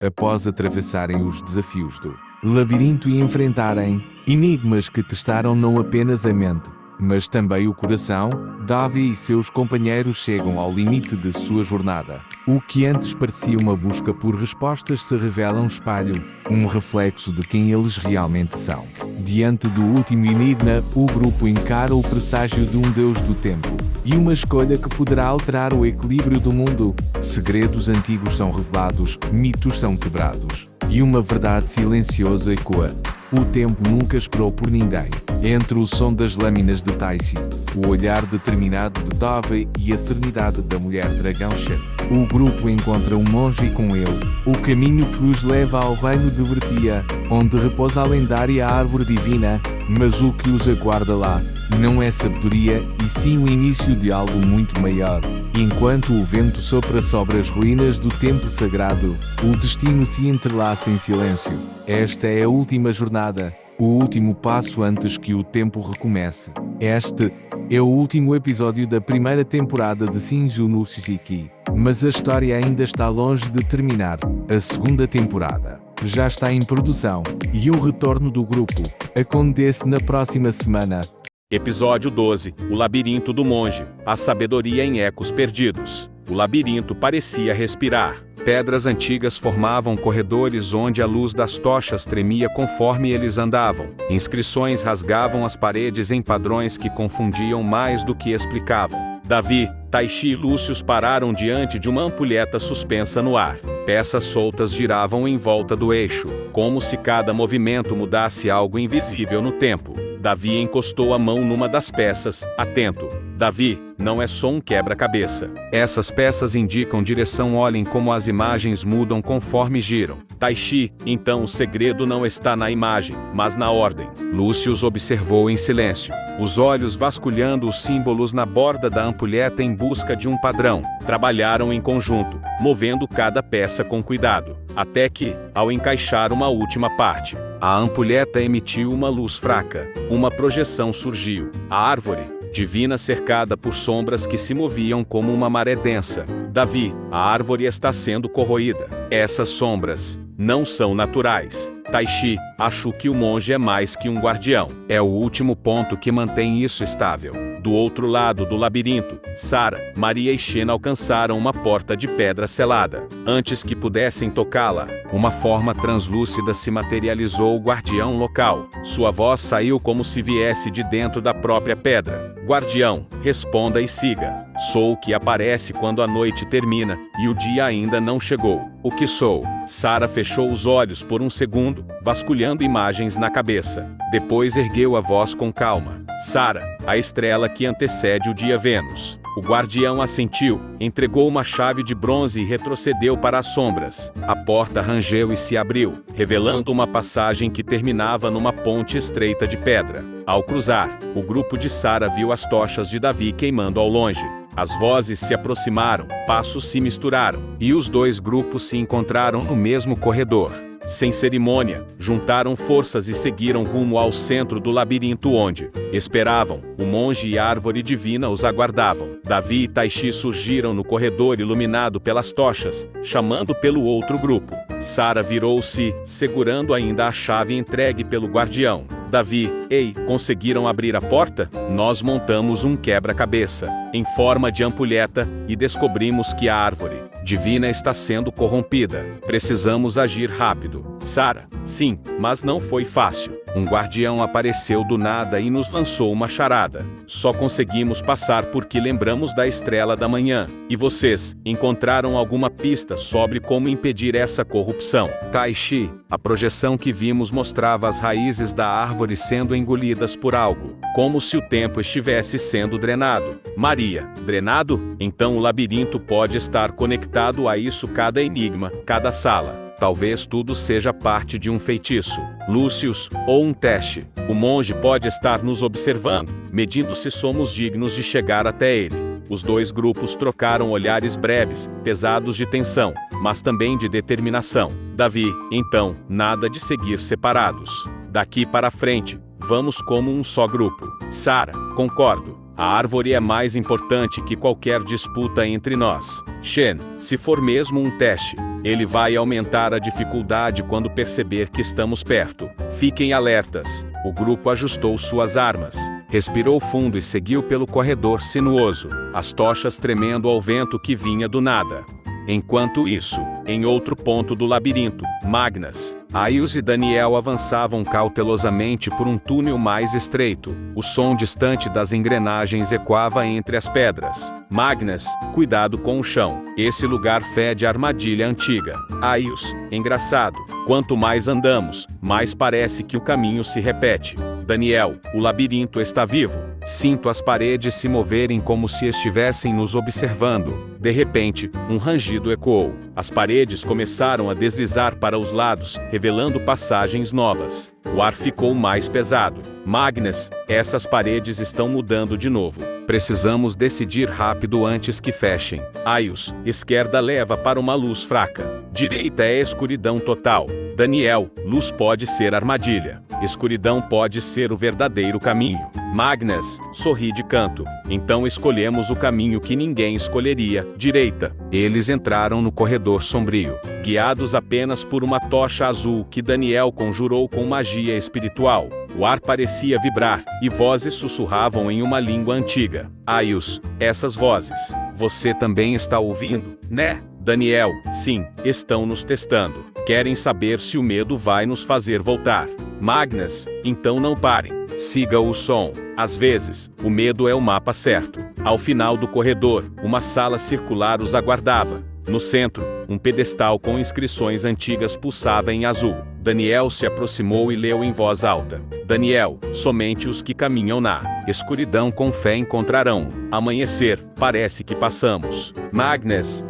após atravessarem os desafios do labirinto e enfrentarem enigmas que testaram não apenas a mente, mas também o coração, Davi e seus companheiros chegam ao limite de sua jornada. O que antes parecia uma busca por respostas se revela um espelho, um reflexo de quem eles realmente são. Diante do último enigma, o grupo encara o presságio de um deus do tempo e uma escolha que poderá alterar o equilíbrio do mundo. Segredos antigos são revelados, mitos são quebrados, e uma verdade silenciosa ecoa. O tempo nunca esperou por ninguém. Entre o som das lâminas de Taishi, o olhar determinado de Dove e a serenidade da mulher dragão Shen, o grupo encontra um monge e com ele, o caminho que os leva ao reino de Vertia, onde repousa a lendária árvore divina, mas o que os aguarda lá não é sabedoria, e sim o início de algo muito maior. Enquanto o vento sopra sobre as ruínas do templo sagrado, o destino se entrelaça em silêncio. Esta é a última jornada, o último passo antes que o tempo recomece. Este é o último episódio da primeira temporada de Shinju no Shishiki, mas a história ainda está longe de terminar. A segunda temporada já está em produção, e o retorno do grupo acontece na próxima semana. Episódio 12. O Labirinto do Monge. A sabedoria em ecos perdidos. O labirinto parecia respirar. Pedras antigas formavam corredores onde a luz das tochas tremia conforme eles andavam. Inscrições rasgavam as paredes em padrões que confundiam mais do que explicavam. Davi, Taishi e Lúcius pararam diante de uma ampulheta suspensa no ar. Peças soltas giravam em volta do eixo, como se cada movimento mudasse algo invisível no tempo. Davi encostou a mão numa das peças, atento. Davi, não é só um quebra-cabeça. Essas peças indicam direção, olhem como as imagens mudam conforme giram. Taishi, então o segredo não está na imagem, mas na ordem. Lúcius observou em silêncio, os olhos vasculhando os símbolos na borda da ampulheta em busca de um padrão. Trabalharam em conjunto, movendo cada peça com cuidado, até que, ao encaixar uma última parte, a ampulheta emitiu uma luz fraca. Uma projeção surgiu. A árvore divina cercada por sombras que se moviam como uma maré densa. Davi, a árvore está sendo corroída. Essas sombras não são naturais. Taishi, acho que o monge é mais que um guardião. É o último ponto que mantém isso estável. Do outro lado do labirinto, Sara, Maria e Shen alcançaram uma porta de pedra selada. Antes que pudessem tocá-la, uma forma translúcida se materializou o guardião local. Sua voz saiu como se viesse de dentro da própria pedra. Guardião, responda e siga. Sou o que aparece quando a noite termina e o dia ainda não chegou. O que sou? Sara fechou os olhos por um segundo, vasculhando imagens na cabeça. Depois ergueu a voz com calma. Sara, a estrela que antecede o dia Vênus. O guardião assentiu, entregou uma chave de bronze e retrocedeu para as sombras. A porta rangeu e se abriu, revelando uma passagem que terminava numa ponte estreita de pedra. Ao cruzar, o grupo de Sara viu as tochas de Davi queimando ao longe. As vozes se aproximaram, passos se misturaram, e os dois grupos se encontraram no mesmo corredor. Sem cerimônia, juntaram forças e seguiram rumo ao centro do labirinto onde esperavam. O monge e a árvore divina os aguardavam. Davi e Taishi surgiram no corredor iluminado pelas tochas, chamando pelo outro grupo. Sara virou-se, segurando ainda a chave entregue pelo guardião. Davi, ei, conseguiram abrir a porta? Nós montamos um quebra-cabeça, em forma de ampulheta, e descobrimos que a árvore divina está sendo corrompida. Precisamos agir rápido. Sara, sim, mas não foi fácil. Um guardião apareceu do nada e nos lançou uma charada. Só conseguimos passar porque lembramos da estrela da manhã. E vocês, encontraram alguma pista sobre como impedir essa corrupção? Taishi, a projeção que vimos mostrava as raízes da árvore sendo engolidas por algo, como se o tempo estivesse sendo drenado. Maria, drenado? Então o labirinto pode estar conectado a isso, cada enigma, cada sala. Talvez tudo seja parte de um feitiço. Lúcius, ou um teste. O monge pode estar nos observando, medindo se somos dignos de chegar até ele. Os dois grupos trocaram olhares breves, pesados de tensão, mas também de determinação. Davi, então, nada de seguir separados. Daqui para frente, vamos como um só grupo. Sara, concordo. A árvore é mais importante que qualquer disputa entre nós. Shen, se for mesmo um teste, Ele vai aumentar a dificuldade quando perceber que estamos perto. Fiquem alertas. O grupo ajustou suas armas, respirou fundo e seguiu pelo corredor sinuoso, as tochas tremendo ao vento que vinha do nada. Enquanto isso, em outro ponto do labirinto, Magnus, Aius e Daniel avançavam cautelosamente por um túnel mais estreito. O som distante das engrenagens ecoava entre as pedras. Magnus, cuidado com o chão. Esse lugar fede a armadilha antiga. Aius, engraçado. Quanto mais andamos, mais parece que o caminho se repete. Daniel, o labirinto está vivo. Sinto as paredes se moverem como se estivessem nos observando. De repente, um rangido ecoou. As paredes começaram a deslizar para os lados, revelando passagens novas. O ar ficou mais pesado. Magnus, essas paredes estão mudando de novo. Precisamos decidir rápido antes que fechem. Aius, esquerda leva para uma luz fraca. Direita é escuridão total. Daniel, luz pode ser armadilha. Escuridão pode ser o verdadeiro caminho. Magnus, sorri de canto. Então escolhemos o caminho que ninguém escolheria, direita. Eles entraram no corredor sombrio, guiados apenas por uma tocha azul que Daniel conjurou com magia espiritual. O ar parecia vibrar, e vozes sussurravam em uma língua antiga. Aius, essas vozes. Você também está ouvindo, né? Daniel, sim, estão nos testando. Querem saber se o medo vai nos fazer voltar. Magnus, então não parem. Siga o som. Às vezes, o medo é o mapa certo. Ao final do corredor, uma sala circular os aguardava. No centro, um pedestal com inscrições antigas pulsava em azul. Daniel se aproximou e leu em voz alta. Daniel, somente os que caminham na escuridão com fé encontrarão. Amanhecer, parece que passamos. Magnus,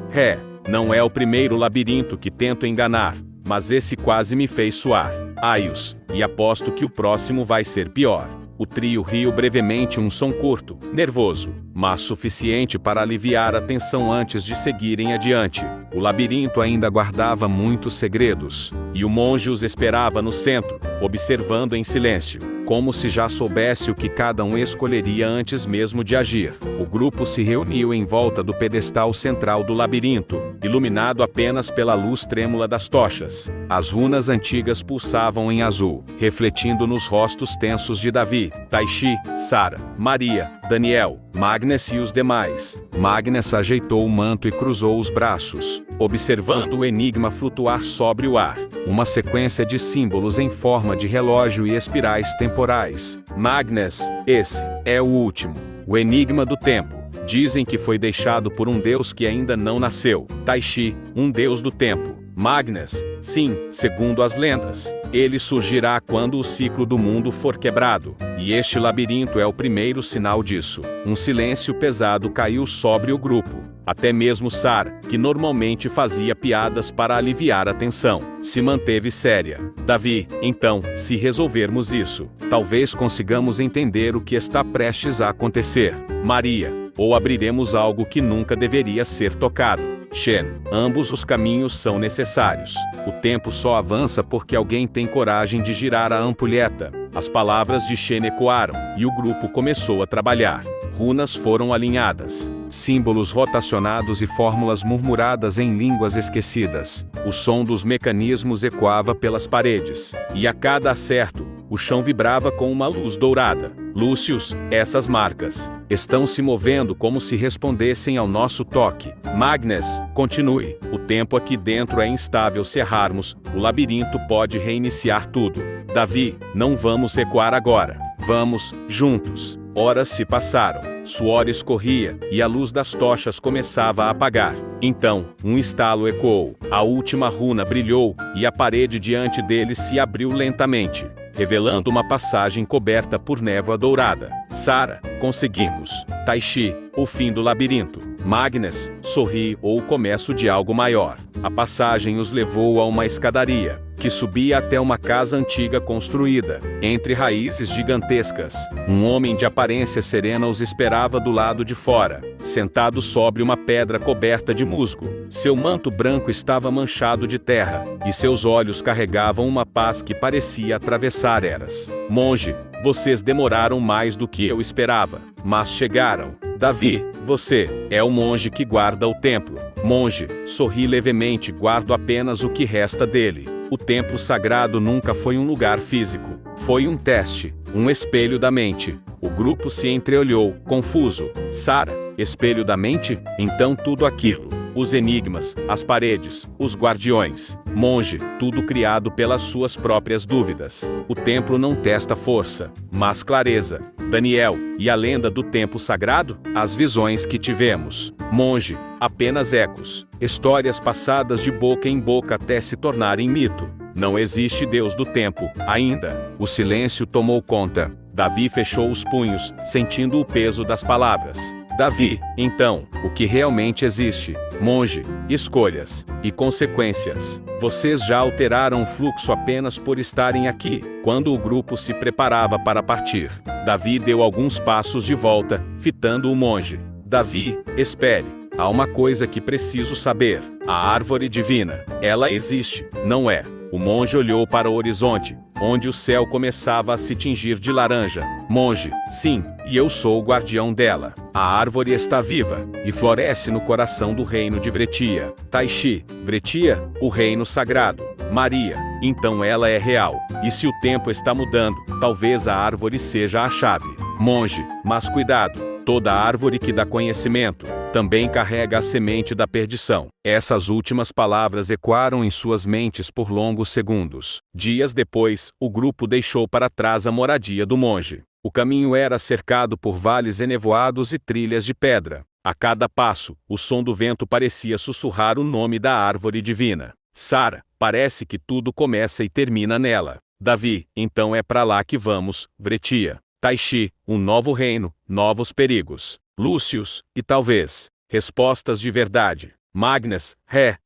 não é o primeiro labirinto que tento enganar, mas esse quase me fez suar. Aius, e aposto que o próximo vai ser pior. O trio riu brevemente, um som curto, nervoso, mas suficiente para aliviar a tensão antes de seguirem adiante. O labirinto ainda guardava muitos segredos, e o monge os esperava no centro, observando em silêncio, como se já soubesse o que cada um escolheria antes mesmo de agir. O grupo se reuniu em volta do pedestal central do labirinto, iluminado apenas pela luz trêmula das tochas. As runas antigas pulsavam em azul, refletindo nos rostos tensos de Davi, Taishi, Sara, Maria, Daniel, Magnus e os demais. Magnus ajeitou o manto e cruzou os braços, observando o enigma flutuar sobre o ar. Uma sequência de símbolos em forma de relógio e espirais temporais. Magnus, esse é o último. O enigma do tempo. Dizem que foi deixado por um deus que ainda não nasceu. Taishi, um deus do tempo. Magnus, sim, segundo as lendas. Ele surgirá quando o ciclo do mundo for quebrado. E este labirinto é o primeiro sinal disso. Um silêncio pesado caiu sobre o grupo. Até mesmo Sara, que normalmente fazia piadas para aliviar a tensão, se manteve séria. Davi, então, se resolvermos isso, talvez consigamos entender o que está prestes a acontecer. Maria, ou abriremos algo que nunca deveria ser tocado. Shen, ambos os caminhos são necessários. O tempo só avança porque alguém tem coragem de girar a ampulheta. As palavras de Shen ecoaram, e o grupo começou a trabalhar. Runas foram alinhadas, símbolos rotacionados e fórmulas murmuradas em línguas esquecidas. O som dos mecanismos ecoava pelas paredes, e a cada acerto, o chão vibrava com uma luz dourada. Lúcius, essas marcas estão se movendo como se respondessem ao nosso toque. Magnus, continue. O tempo aqui dentro é instável. Se errarmos, o labirinto pode reiniciar tudo. Davi, não vamos recuar agora. Vamos, juntos. Horas se passaram, suor escorria, e a luz das tochas começava a apagar. Então, um estalo ecoou, a última runa brilhou, e a parede diante deles se abriu lentamente, revelando uma passagem coberta por névoa dourada. Sara, conseguimos. Taishi, o fim do labirinto. Magnus, sorri, ou o começo de algo maior. A passagem os levou a uma escadaria, que subia até uma casa antiga construída, entre raízes gigantescas. Um homem de aparência serena os esperava do lado de fora, sentado sobre uma pedra coberta de musgo. Seu manto branco estava manchado de terra, e seus olhos carregavam uma paz que parecia atravessar eras. Monge, vocês demoraram mais do que eu esperava, mas chegaram. Davi, você é o monge que guarda o templo. Monge, sorri levemente, guardo apenas o que resta dele. O templo sagrado nunca foi um lugar físico. Foi um teste, um espelho da mente. O grupo se entreolhou, confuso. Sara, espelho da mente? Então tudo aquilo. Os enigmas, as paredes, os guardiões. Monge, tudo criado pelas suas próprias dúvidas. O templo não testa força, mas clareza. Daniel, e a lenda do templo sagrado? As visões que tivemos. Monge, apenas ecos. Histórias passadas de boca em boca até se tornarem mito. Não existe Deus do tempo, ainda. O silêncio tomou conta. Davi fechou os punhos, sentindo o peso das palavras. Davi, então, o que realmente existe? Monge, escolhas e consequências. Vocês já alteraram o fluxo apenas por estarem aqui. Quando o grupo se preparava para partir, Davi deu alguns passos de volta, fitando o monge. Davi, espere. Há uma coisa que preciso saber. A árvore divina. Ela existe, não é? O monge olhou para o horizonte, onde o céu começava a se tingir de laranja. Monge, sim, e eu sou o guardião dela. A árvore está viva, e floresce no coração do reino de Vretia. Taishi, Vretia, o reino sagrado. Maria, então ela é real. E se o tempo está mudando, talvez a árvore seja a chave. Monge, mas cuidado. Toda árvore que dá conhecimento também carrega a semente da perdição. Essas últimas palavras ecoaram em suas mentes por longos segundos. Dias depois, o grupo deixou para trás a moradia do monge. O caminho era cercado por vales enevoados e trilhas de pedra. A cada passo, o som do vento parecia sussurrar o nome da árvore divina. Sara, parece que tudo começa e termina nela. Davi, então é para lá que vamos, Vretia. Taishi, um novo reino, novos perigos. Lúcius, e talvez, respostas de verdade. Magnus,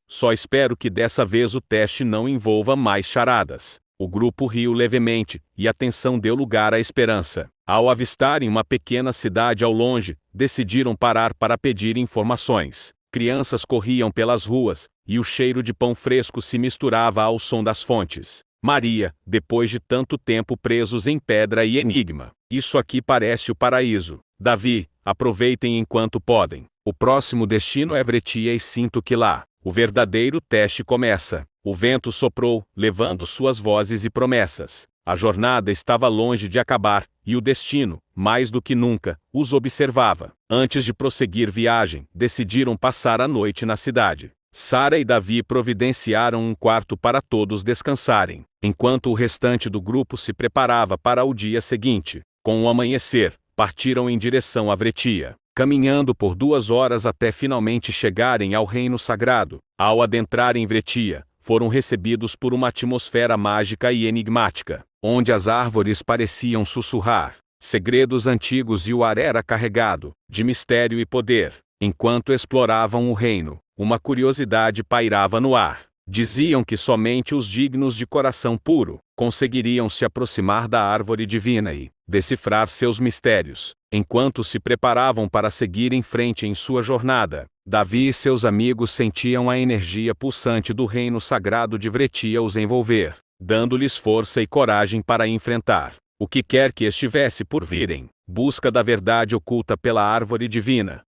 só espero que dessa vez o teste não envolva mais charadas. O grupo riu levemente, e a tensão deu lugar à esperança. Ao avistarem uma pequena cidade ao longe, decidiram parar para pedir informações. Crianças corriam pelas ruas, e o cheiro de pão fresco se misturava ao som das fontes. Maria, depois de tanto tempo presos em pedra e enigma. Isso aqui parece o paraíso. Davi, aproveitem enquanto podem. O próximo destino é Vretia e sinto que lá, o verdadeiro teste começa. O vento soprou, levando suas vozes e promessas. A jornada estava longe de acabar, e o destino, mais do que nunca, os observava. Antes de prosseguir viagem, decidiram passar a noite na cidade. Sara e Davi providenciaram um quarto para todos descansarem, enquanto o restante do grupo se preparava para o dia seguinte. Com o amanhecer, partiram em direção a Vretia, caminhando por 2 horas até finalmente chegarem ao reino sagrado. Ao adentrarem Vretia, foram recebidos por uma atmosfera mágica e enigmática, onde as árvores pareciam sussurrar segredos antigos e o ar era carregado de mistério e poder. Enquanto exploravam o reino, uma curiosidade pairava no ar. Diziam que somente os dignos de coração puro conseguiriam se aproximar da árvore divina e decifrar seus mistérios. Enquanto se preparavam para seguir em frente em sua jornada, Davi e seus amigos sentiam a energia pulsante do reino sagrado de Vretia os envolver, dando-lhes força e coragem para enfrentar o que quer que estivesse por vir em busca da verdade oculta pela árvore divina.